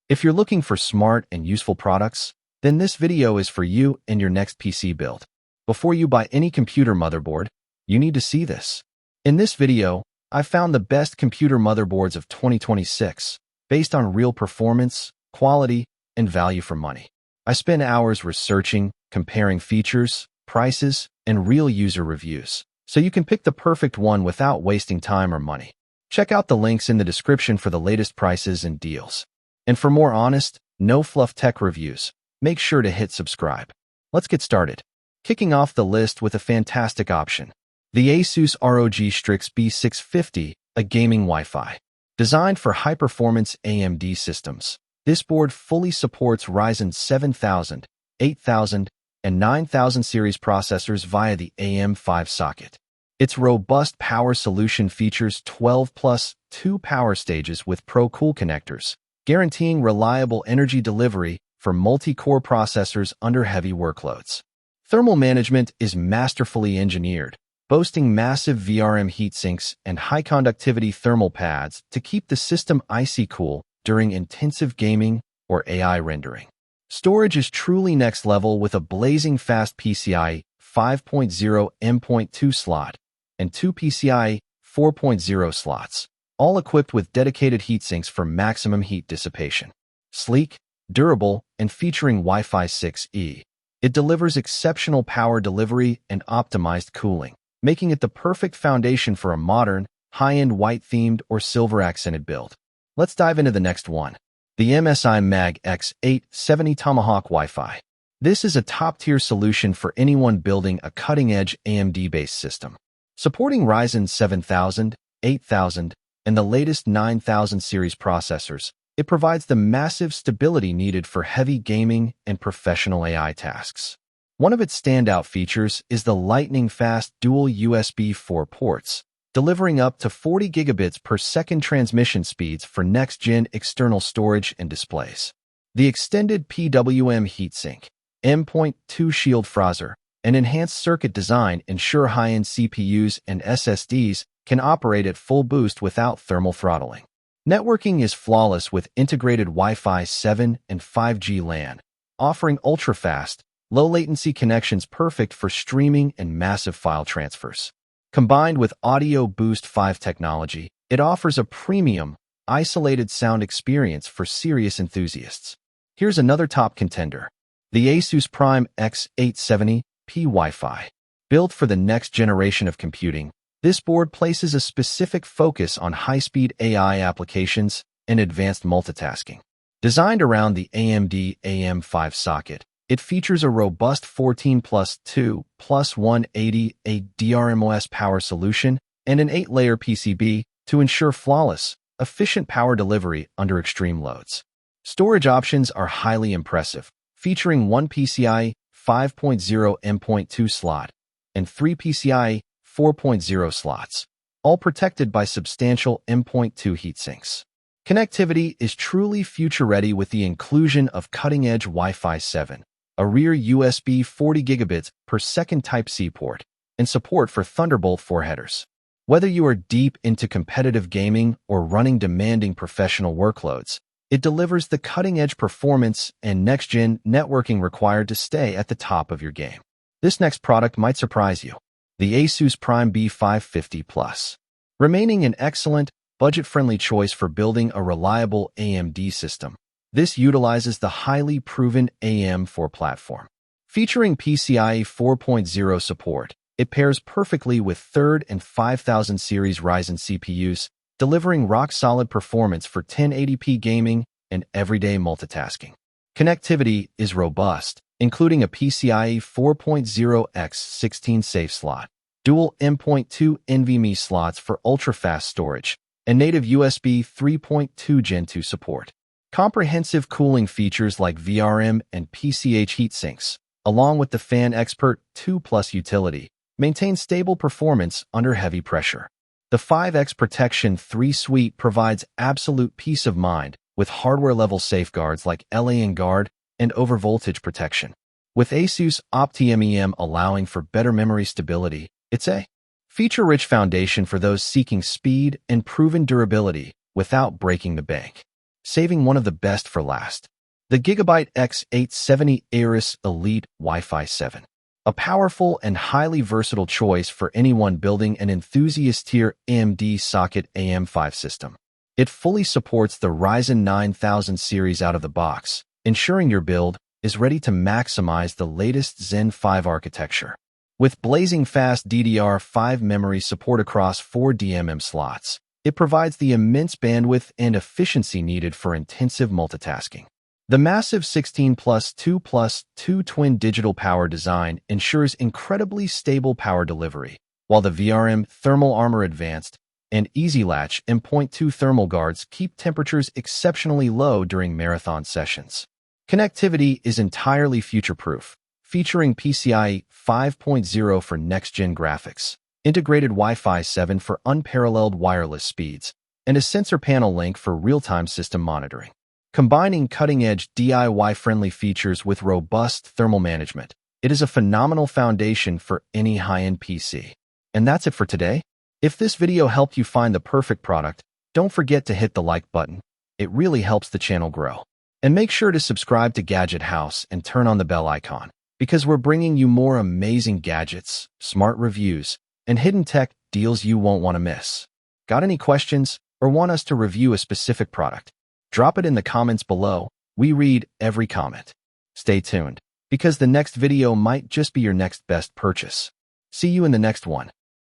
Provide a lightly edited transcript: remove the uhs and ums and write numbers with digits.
If you're looking for smart and useful products, then this video is for you and your next PC build. Before you buy any computer motherboard, you need to see this. In this video, I found the best computer motherboards of 2026, based on real performance, quality, and value for money. I spent hours researching, comparing features, prices, and real user reviews, so you can pick the perfect one without wasting time or money. Check out the links in the description for the latest prices and deals. And for more honest, no-fluff tech reviews, make sure to hit subscribe. Let's get started. Kicking off the list with a fantastic option, the Asus ROG Strix B650, a gaming Wi-Fi. Designed for high-performance AMD systems, this board fully supports Ryzen 7000, 8000, and 9000 series processors via the AM5 socket. Its robust power solution features 12 plus 2 power stages with Pro Cool connectors, guaranteeing reliable energy delivery for multi-core processors under heavy workloads. Thermal management is masterfully engineered, boasting massive VRM heatsinks and high-conductivity thermal pads to keep the system icy cool during intensive gaming or AI rendering. Storage is truly next level with a blazing fast PCIe 5.0 M.2 slot and 2 PCIe 4.0 slots, all equipped with dedicated heatsinks for maximum heat dissipation. Sleek, durable, and featuring Wi-Fi 6E, it delivers exceptional power delivery and optimized cooling, making it the perfect foundation for a modern, high-end white-themed or silver-accented build. Let's dive into the next one, the MSI Mag X870 Tomahawk Wi-Fi. This is a top-tier solution for anyone building a cutting-edge AMD-based system. Supporting Ryzen 7000, 8000, and the latest 9000 series processors, it provides the massive stability needed for heavy gaming and professional AI tasks. One of its standout features is the lightning-fast dual USB 4 ports, delivering up to 40 gigabits per second transmission speeds for next-gen external storage and displays. The extended PWM heatsink, M.2 shield Frozr, and enhanced circuit design ensure high-end CPUs and SSDs can operate at full boost without thermal throttling. Networking is flawless with integrated Wi-Fi 7 and 5G LAN, offering ultra-fast, low-latency connections perfect for streaming and massive file transfers. Combined with Audio Boost 5 technology, it offers a premium, isolated sound experience for serious enthusiasts. Here's another top contender, the Asus Prime X870 P Wi-Fi. Built for the next generation of computing, this board places a specific focus on high-speed AI applications and advanced multitasking. Designed around the AMD AM5 socket, it features a robust 14 plus 2 plus 188 DRMOS power solution and an 8-layer PCB to ensure flawless, efficient power delivery under extreme loads. Storage options are highly impressive, featuring 1 PCIe 5.0 M.2 slot and 3 PCIe 4.0 slots, all protected by substantial M.2 heatsinks. Connectivity is truly future-ready with the inclusion of cutting-edge Wi-Fi 7, a rear USB 40 gigabits per second Type-C port, and support for Thunderbolt 4 headers. Whether you are deep into competitive gaming or running demanding professional workloads, it delivers the cutting-edge performance and next-gen networking required to stay at the top of your game. This next product might surprise you, the Asus Prime B550 Plus. Remaining an excellent, budget-friendly choice for building a reliable AMD system, this utilizes the highly proven AM4 platform. Featuring PCIe 4.0 support, it pairs perfectly with 3rd and 5000 series Ryzen CPUs, delivering rock-solid performance for 1080p gaming and everyday multitasking. Connectivity is robust, including a PCIe 4.0x16 safe slot, dual M.2 NVMe slots for ultra-fast storage, and native USB 3.2 Gen 2 support. Comprehensive cooling features like VRM and PCH heatsinks, along with the Fan Expert 2 Plus utility, maintain stable performance under heavy pressure. The 5X Protection 3 suite provides absolute peace of mind with hardware-level safeguards like LAN Guard and overvoltage protection. With Asus OptiMEM allowing for better memory stability, it's a feature-rich foundation for those seeking speed and proven durability without breaking the bank. saving one of the best for last. The Gigabyte X870 Aorus Elite Wi-Fi 7. A powerful and highly versatile choice for anyone building an enthusiast-tier AMD socket AM5 system. It fully supports the Ryzen 9000 series out of the box, ensuring your build is ready to maximize the latest Zen 5 architecture. With blazing fast DDR5 memory support across 4 DMM slots, it provides the immense bandwidth and efficiency needed for intensive multitasking. The massive 16+2+2 twin digital power design ensures incredibly stable power delivery, while the VRM Thermal Armor Advanced and Easy Latch M.2 thermal guards keep temperatures exceptionally low during marathon sessions. Connectivity is entirely future-proof, featuring PCIe 5.0 for next-gen graphics, integrated Wi-Fi 7 for unparalleled wireless speeds, and a sensor panel link for real-time system monitoring. Combining cutting-edge DIY-friendly features with robust thermal management, it is a phenomenal foundation for any high-end PC. And that's it for today. If this video helped you find the perfect product, don't forget to hit the like button. It really helps the channel grow. And make sure to subscribe to Gadget House and turn on the bell icon, because we're bringing you more amazing gadgets, smart reviews, and hidden tech deals you won't want to miss. Got any questions or want us to review a specific product? Drop it in the comments below. We read every comment. Stay tuned, because the next video might just be your next best purchase. See you in the next one.